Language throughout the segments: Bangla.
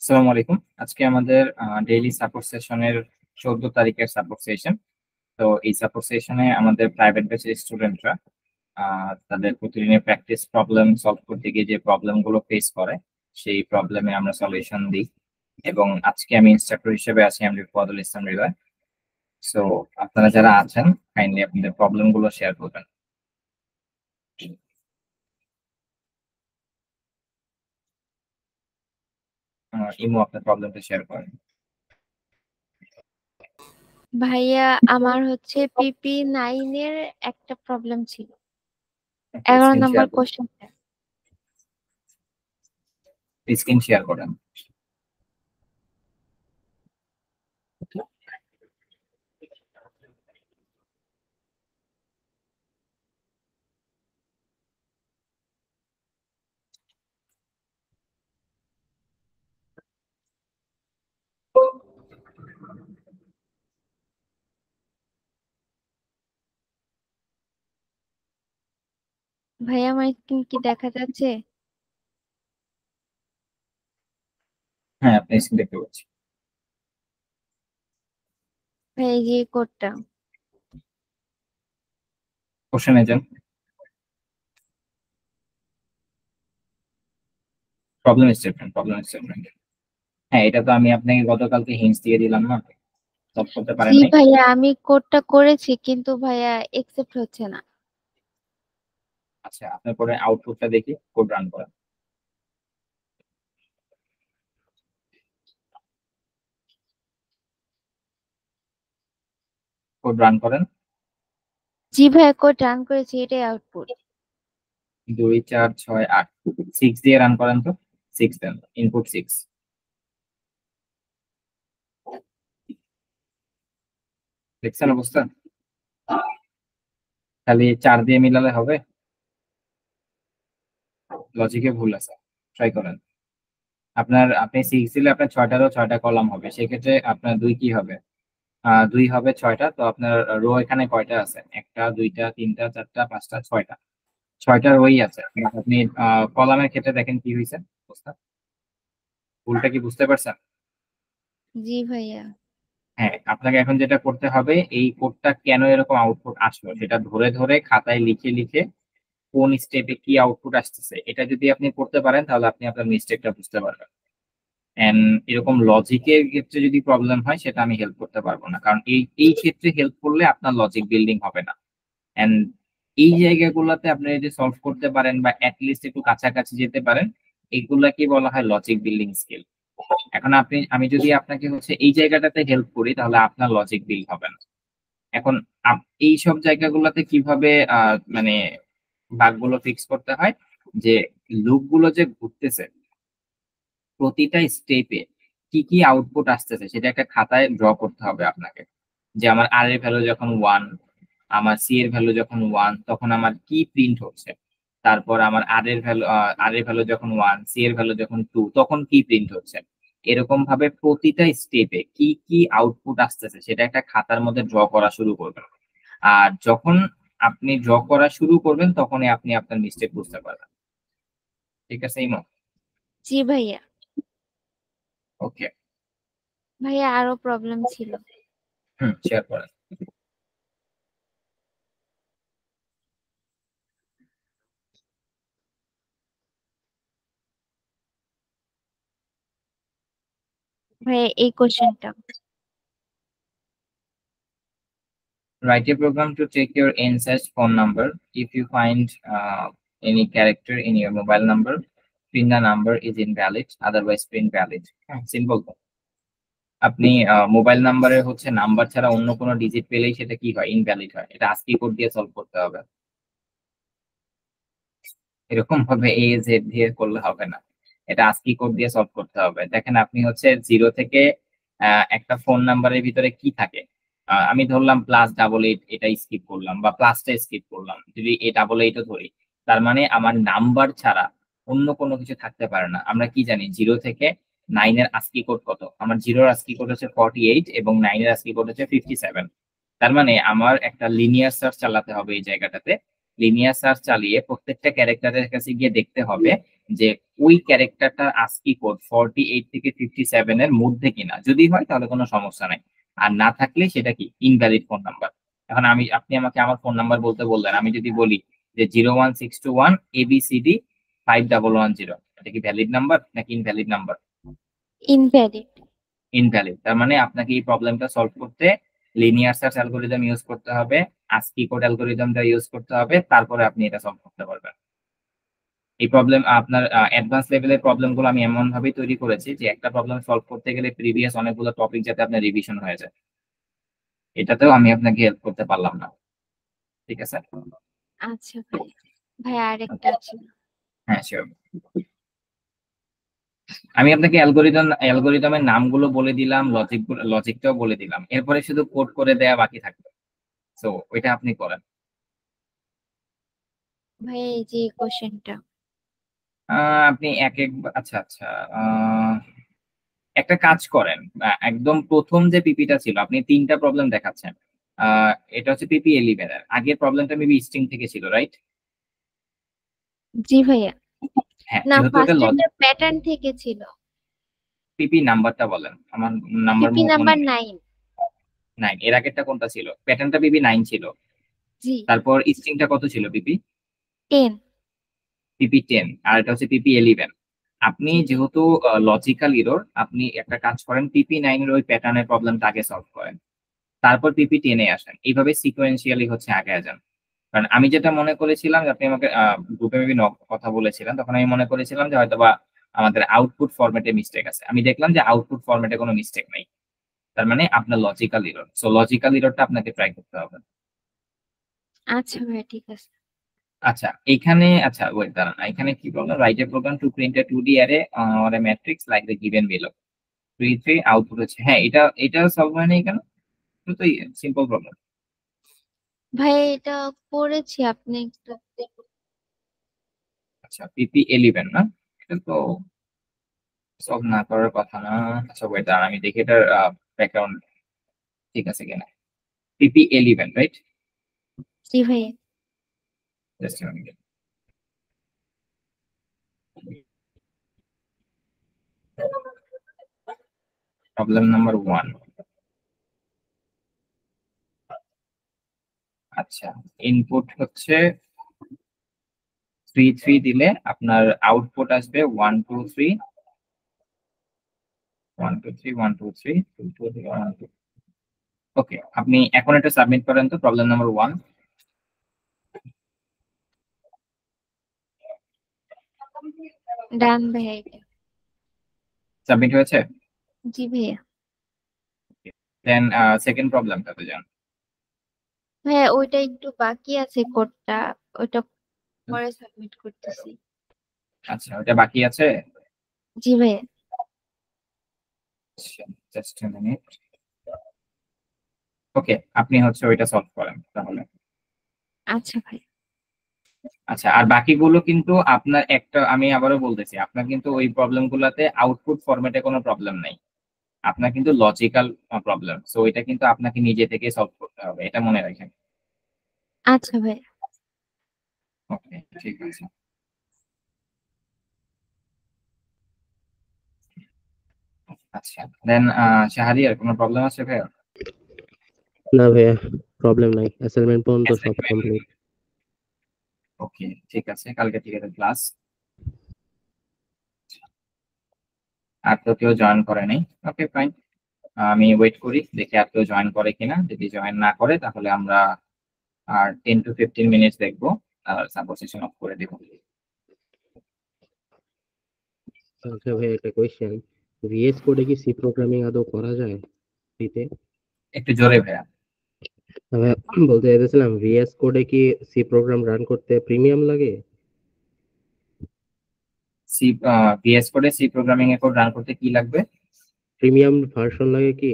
আসসালামু আলাইকুম। আজকে আমাদের ডেইলি সাপোর্ট সেশনের 14 তারিখের সাপোর্ট সেশন। তো এই সাপোর্ট সেশনে আমাদের প্রাইভেট ব্যাচের স্টুডেন্টরা তাদের প্রতিদিনের প্র্যাকটিস প্রবলেম সলভ করতে গিয়ে যে প্রবলেম গুলো ফেস করে সেই প্রবলেমে আমরা সলিউশন দিই। এবং আজকে আমি ইনস্ট্রাক্টর হিসেবে আছি আমি ফজল ইসলাম হৃদয়। সো আপনারা যারা আছেন কাইন্ডলি আপনাদের প্রবলেম গুলো শেয়ার করবেন। ইমো আপনার প্রবলেমটা শেয়ার করেন। ভাইয়া আমার হচ্ছে পিপি 9 এর একটা প্রবলেম ছিল। 11 নম্বর কোশ্চেনটা। স্ক্রিন শেয়ার করেন। ভাইয়া আমার স্ক্রিন কি দেখা যাচ্ছে? হ্যাঁ, আপনি স্ক্রিন দেখতে পাচ্ছি। ভাই এই যে কোডটা। কোশ্চেনে যান। Problem statement. হ্যাঁ, এটা তো আমি আপনাকে গতকালকে হিন্টস দিয়ে দিলাম না, সলভ করতে পারেন জি নাই। ভাইয়া আমি কোডটা করেছি কিন্তু ভাইয়া একসেপ্ট হচ্ছে না। আচ্ছা, আপনার পরে আউটপুটটা দেখি, কোড রান করেন। কোড রান করেন। জি ভাইয়া কোড রান করেছি, এটাই আউটপুট। 2 4 6 8 6 দিয়ে রান করেন তো। 6 দেন, ইনপুট 6। দেখছেন অবস্থা? খালি 4 দিয়ে মিলালে হবে? লজিকে ভুল আছে, ট্রাই করেন। আপনি 6 দিলে আপনার 6টারও 6টা কলাম হবে, সেক্ষেত্রে আপনার 2 কি হবে? 2 হবে 6টা। তো আপনার রো এখানে কয়টা আছে? 1টা 2টা 3টা 4টা 5টা 6টা। 6টা রোই আছে। আপনি কলামের ক্ষেত্রে দেখেন কি হয়েছে অবস্থা। ভুলটা কি বুঝতে পারছেন? জি ভাইয়া। হ্যাঁ, আপনাকে এখন যেটা করতে হবে, এই কোডটা কেন এরকম আউটপুট আসলো সেটা ধরে ধরে খাতায় লিখে লিখে কোন স্টেপে কি আউটপুট আসতেছে এটা যদি আপনি করতে পারেন তাহলে আপনি আপনার মিস্টেকটা বুঝতে পারবেন। এন্ড এরকম লজিকের ক্ষেত্রে যদি প্রবলেম হয় সেটা আমি হেল্প করতে পারবো না, কারণ এই এই ক্ষেত্রে হেল্প করলে আপনার লজিক বিল্ডিং হবে না। এন্ড এই জায়গাগুলোতে আপনি যদি সলভ করতে পারেন বা অ্যাটলিস্ট একটু কাছাকাছি যেতে পারেন, এইগুলাকে বলা হয় লজিক বিল্ডিং স্কিল। এখন আমি যদি আপনাকে হচ্ছে এই জায়গাটাতে হেল্প করি তাহলে আপনার লজিক বিল্ড হবে না। এখন এই সব জায়গাগুলোতে কিভাবে মানে বাগগুলো ফিক্স করতে হয়, যে লুপ গুলো যে ঘুরতেছে প্রতিটা স্টেপে কি কি আউটপুট আসতেছে সেটা একটা খাতায় ড্র করতে হবে আপনাকে। যে আমার আর এর ভ্যালু যখন 1, আমার সি এর ভ্যালু যখন 1 তখন আমার কি প্রিন্ট হচ্ছে। তারপর আমার আর এর ভ্যালু যখন 1, সি এর ভ্যালু যখন 2 তখন কি প্রিন্ট হচ্ছে। এরকম ভাবে প্রতিটা স্টেপে কি কি আউটপুট আসতেছে সেটা একটা খাতার মধ্যে ড্র করা শুরু করবেন। আর যখন আপনি ড্র করা শুরু করবেন তখনই আপনি আপনার মিস্টেক বুঝতে পারবেন। ঠিক আছে ইমো? জি ভাইয়া। ওকে। ভাইয়া আরো প্রবলেম ছিল। শেয়ার করেন। ভাইয়া এই কোশ্চেনটা। Write a program to check your ancestral phone number. If you find any character in your mobile number, print the number is invalid. Otherwise, print valid. Simple তো। আপনি মোবাইল নাম্বারে হচ্ছে নাম্বার ছাড়া অন্য কোনো ডিজিট পেলেই সেটা কি হয়? ইনভ্যালিড হয়। এটা ASCII কোড দিয়ে সলভ করতে হবে। এরকম ভাবে এ জেড দিয়ে করলে হবে না, এটা ASCII কোড দিয়ে সলভ করতে হবে। দেখেন আপনি হচ্ছে 0 থেকে একটা ফোন নাম্বারের ভিতরে কি থাকে। আমি ধরলাম +88, এটা স্কিপ করলাম বা প্লাসটা স্কিপ করলাম, যদি A88ও ধরি, তার মানে আমার নাম্বার ছাড়া অন্য কোনো কিছু থাকতে পারে না। আমরা কি জানি 0 থেকে 9 এর ASCII কোড কত? আমার 0 এর ASCII কোড হচ্ছে 48 এবং 9 এর ASCII কোড হচ্ছে 57। তার মানে আমার একটা লিনিয়ার সার্চ চালাতে হবে এই জায়গাটাতে। লিনিয়ার সার্চ চালিয়ে প্রত্যেকটা ক্যারেক্টারের কাছে গিয়ে দেখতে হবে যে ওই ক্যারেক্টারটা ASCII কোড 48 থেকে 57 এর মধ্যে কিনা। যদি হয় তাহলে কোনো সমস্যা নাই, আর না থাকলে সেটা কি ইনভ্যালিড ফোন নাম্বার। এখন আপনি আমাকে আমার ফোন নাম্বার বলতে বললেন, আমি যদি বলি যে 01621 ABCD 5110, এটা কি ভ্যালিড নাম্বার নাকি ইনভ্যালিড নাম্বার? ইনভ্যালিড। ইনভ্যালিড। তার মানে আপনাকে এই প্রবলেমটা সলভ করতে লিনিয়ার সার্চ অ্যালগরিদম ইউজ করতে হবে, ASCII কোড অ্যালগরিদমটা ইউজ করতে হবে, তারপরে আপনি এটা সলভ করতে পারবেন। এই প্রবলেম আপনার অ্যাডভান্স লেভেলের প্রবলেমগুলো আমি এমন ভাবেই তৈরি করেছি যে একটা প্রবলেম সলভ করতে গেলে প্রিভিয়াস অনেকগুলো টপিক যাতে আপনার রিভিশন হয়ে যায়। এটাতেও আমি আপনাকে হেল্প করতে পারলাম না, ঠিক আছে? আচ্ছা ভাই, ভাই আরেকটা আছে। হ্যাঁ শিওর। আমি আপনাকে অ্যালগরিদমের নামগুলো বলে দিলাম, লজিকটাও বলে দিলাম, এরপরে শুধু কোড করে দেয়া বাকি থাকবে। সো ওইটা আপনি করেন। ভাই এই যে কোশ্চেনটা, আপনি আচ্ছা আচ্ছা, একটা কাজ করেন, একদম প্রথম যে পিপিটা ছিল, আপনি 3টা প্রবলেম দেখাচ্ছেন। এটা হচ্ছে পিপি 11 এর আগের প্রবলেমটা মেবি স্ট্রিং থেকে ছিল, রাইট? জি ভাইয়া। হ্যাঁ, না, যেহেতু ওটা ফার্স্টেরটা প্যাটার্ন থেকে ছিল। পিপি নাম্বারটা বলেন, আমার নাম্বার পিপি মনে নাম্বার নেই। 9। 9 এর আগেরটা কোনটা ছিল? প্যাটার্নটা পিপি 9 ছিল। জি। তারপর স্ট্রিংটা কত ছিল? পিপি 10। 10, আর এটা হচ্ছে পিপি 11। আপনি জি। যেহেতু লজিক্যাল ইরর, আপনি একটা কাজ করেন, পিপি 9 এর ওই প্যাটার্নের প্রবলেমটা আগে সলভ করেন, তারপর পিপি 10 এ আসেন। এইভাবে সিকোয়েন্সিয়ালি হচ্ছে আগে যান। কারণ আমি যেটা মনে করেছিলাম যে আপনি আমাকে গ্রুপে মেবি কথা বলেছিলেন, তখন আমি মনে করেছিলাম যে হয়তোবা আমাদের আউটপুট ফরম্যাটে মিস্টেক আছে। আমি দেখলাম যে আউটপুট ফরম্যাটে কোনো মিস্টেক নাই, তার মানে আপনার লজিক্যাল ইরর। সো লজিক্যাল ইররটা আপনাকে ট্রাই করতে হবে। আচ্ছা ভাইয়া, ঠিক আছে। আচ্ছা এখানে, আচ্ছা ওয়েট দাঁড়ান, এখানে কি বললাম? Write a program to print a 2D array or a matrix like the given below. 3 output হচ্ছে, হ্যাঁ এটা সলভ হয় নাই কেন? এটা তো সিম্পল প্রবলেম। ভাই এটা করেছি, আপনি একটু দেখুন। আচ্ছা পিপি 11 না? এটা তো সলভ না করার কথা না। আচ্ছা ওয়েট দাঁড়ান, আমি দেখি এটার ব্যাকগ্রাউন্ড ঠিক আছে কিনা। পিপি 11, রাইট? জি ভাইয়া। Just a minute. Problem number 1। আচ্ছা, ইনপুট হচ্ছে 3 দিলে আপনার আউটপুট আসবে 1 2 3 1 2 3 1 2 3 2 2 থেকে 1 2। ওকে, আপনি এখন এটা সাবমিট করেন তো, প্রবলেম নাম্বার 1। ডান ভাইয়া এটা। সাবমিট হয়েছে? জি ভাইয়া। দেন সেকেন্ড প্রবলেমটাতে যান। ভাইয়া ওইটা একটু বাকি আছে কোডটা, ওইটা পরে সাবমিট করতেছি। আচ্ছা ওটা বাকি আছে। জি ভাইয়া। Just a minute. ওকে, আপনি হচ্ছে ওইটা সলভ করেন তাহলে। আচ্ছা ভাই। আচ্ছা, আর বাকিগুলো কিন্তু আপনার একটা, আমি আবারও বলতেছি, আপনার কিন্তু ওই প্রবলেমগুলোতে আউটপুট ফরম্যাটে কোনো প্রবলেম নাই, আপনার কিন্তু লজিক্যাল প্রবলেম। সো এটা কিন্তু আপনাকে নিজে থেকে সলভ করতে হবে, এটা মনে রাখেন। আচ্ছা ভাই। ওকে ঠিক আছে। আচ্ছা দেন শাহরিয়ার কোনো প্রবলেম আছে ভাইয়া? না ভাইয়া, প্রবলেম নাই, অ্যাসাইনমেন্ট পর্যন্ত সব অ্যাসাইনমেন্ট, কমপ্লিট। ওকে ঠিক আছে, কালকে ঠিক আছে ক্লাস। আর তো কেউ জয়েন করে নাই, ওকে ফাইন। আমি ওয়েট করি দেখি আর কেউ জয়েন করে কিনা। যদি জয়েন না করে তাহলে আমরা আর 10 to 15 মিনিটস দেখবো, আর সাপোজ সেশন অফ করে দেবো। আচ্ছা ভাইয়া, একটা কোয়েশ্চেন, ভিএস কোডে কি সি প্রোগ্রামিং আদৌ করা যায় সিতে? একটু জোরে ভাইয়া। ভাইয়া বলতে চাইতেছিলাম, ভিএস কোডে কি সি প্রোগ্রাম রান করতে প্রিমিয়াম লাগে? সি ভিএস কোডে সি প্রোগ্রামিং এ কোড রান করতে কি লাগবে? প্রিমিয়াম ভার্সন লাগে কি?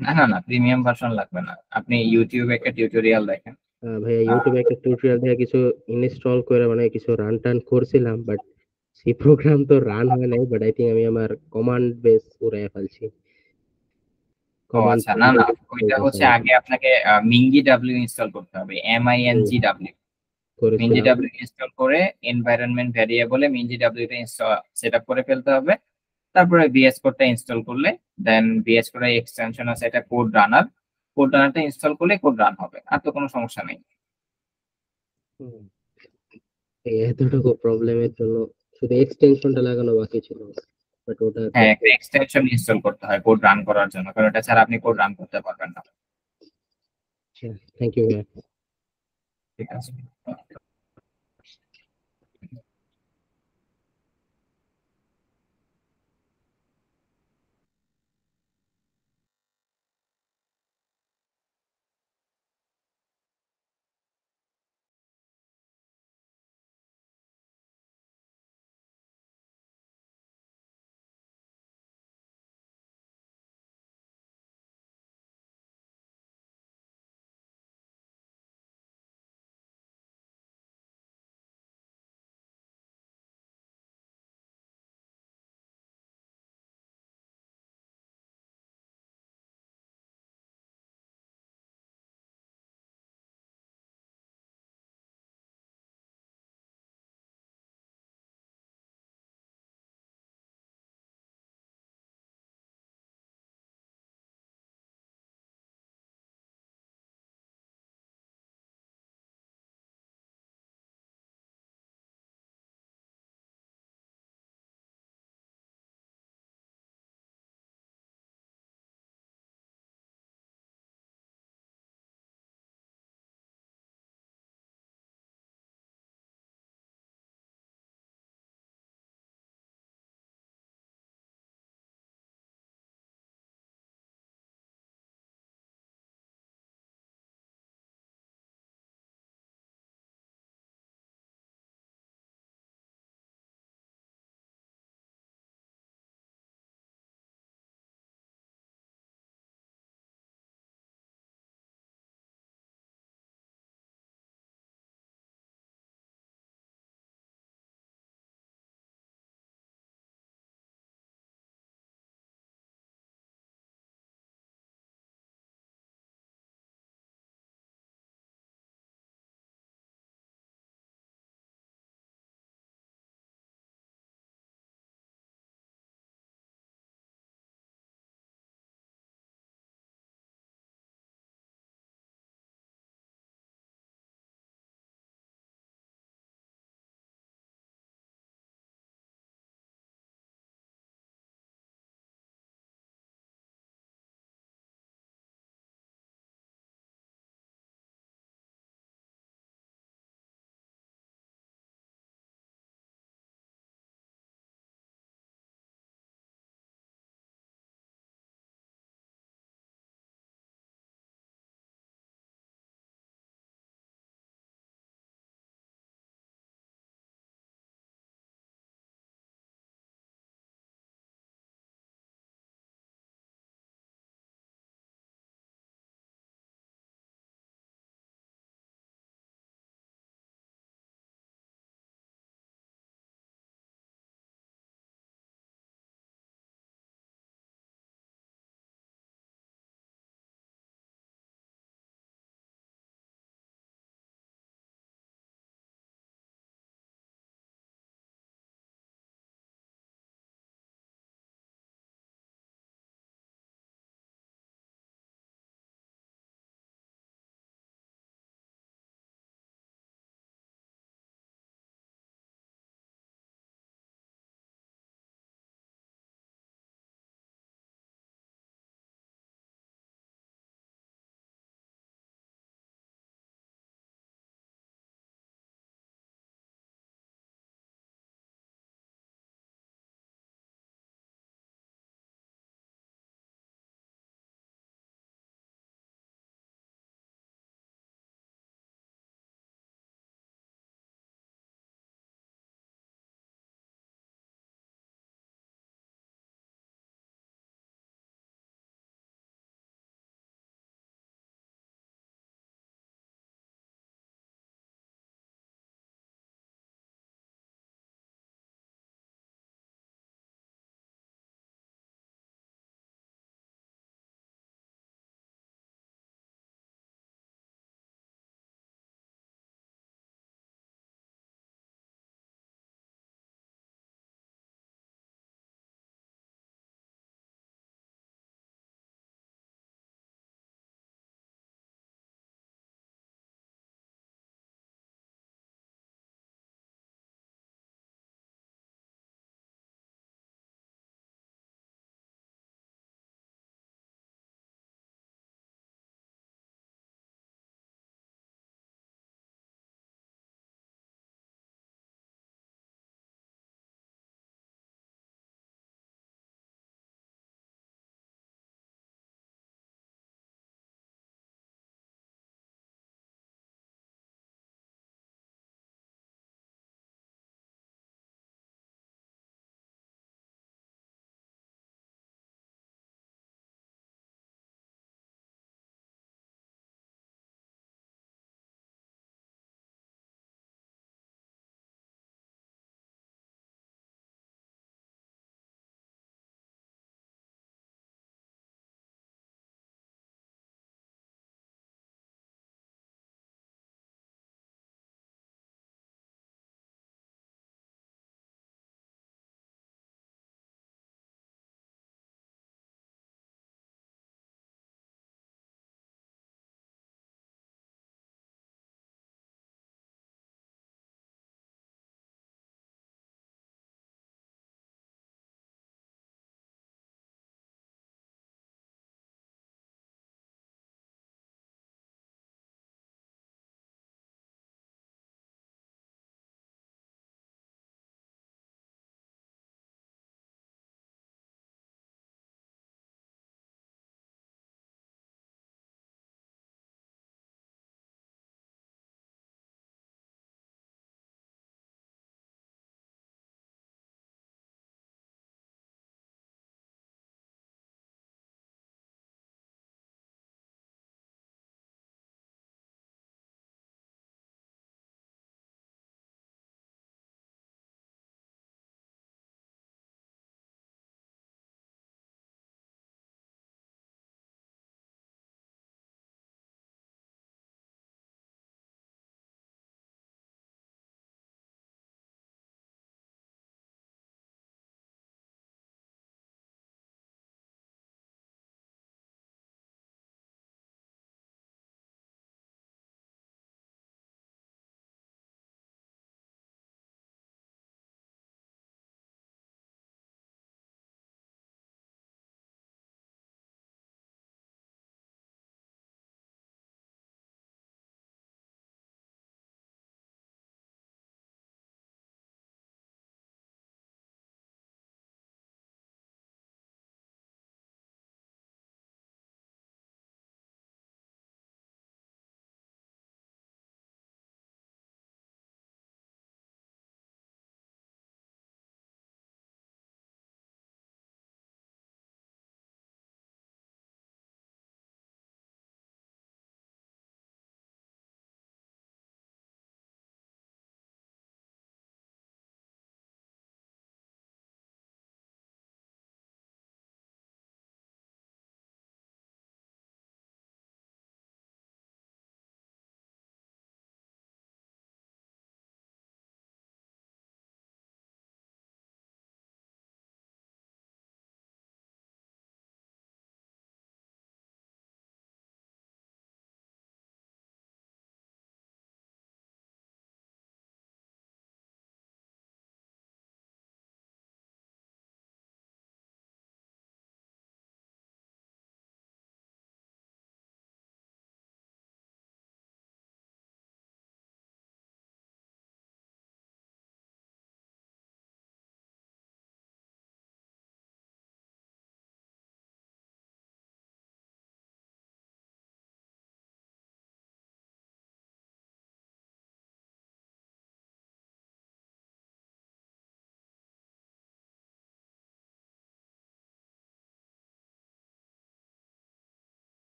না না না, প্রিমিয়াম ভার্সন লাগবে না, আপনি ইউটিউবে একটা টিউটোরিয়াল দেখেন। ভাইয়া আহ, ইউটিউবে একটা টিউটোরিয়াল দিয়ে কিছু ইনস্টল করে মানে কিছু রান টান করছিলাম, বাট সি প্রোগ্রাম তো রান হয় নাই, বাট আই থিঙ্ক আমি আমার কমান্ড বেস উড়াইয়া ফেলছি। ও কমান্ড আচ্ছা, না না, ওইটা হচ্ছে আগে আপনাকে মিঙ্গি ডাব্লিউ ইনস্টল করতে হবে, MING ডাব্লিউ। করেছিলাম। MinGW ইনস্টল করে এনভায়রনমেন্ট ভ্যারিয়েবলে MinGW টা সেটআপ করে ফেলতে হবে। তারপরে VS কোডটা ইনস্টল করলে দেন VS কোড এক্সটেনশন আছে, এটা কোড রানারটা ইনস্টল করলে কোড রান হবে, আর তো কোনো সমস্যা নেই। এই এতটুকু প্রবলেমের জন্য শুধু এক্সটেনশনটা লাগানো বাকি ছিল, বাট ওটা হ্যাঁ, একটা এক্সটেনশন ইনস্টল করতে হয় কোড রান করার জন্য, কারণ এটা ছাড়া আপনি কোড রান করতে পারবেন না। Thank you. ঠিক আছে।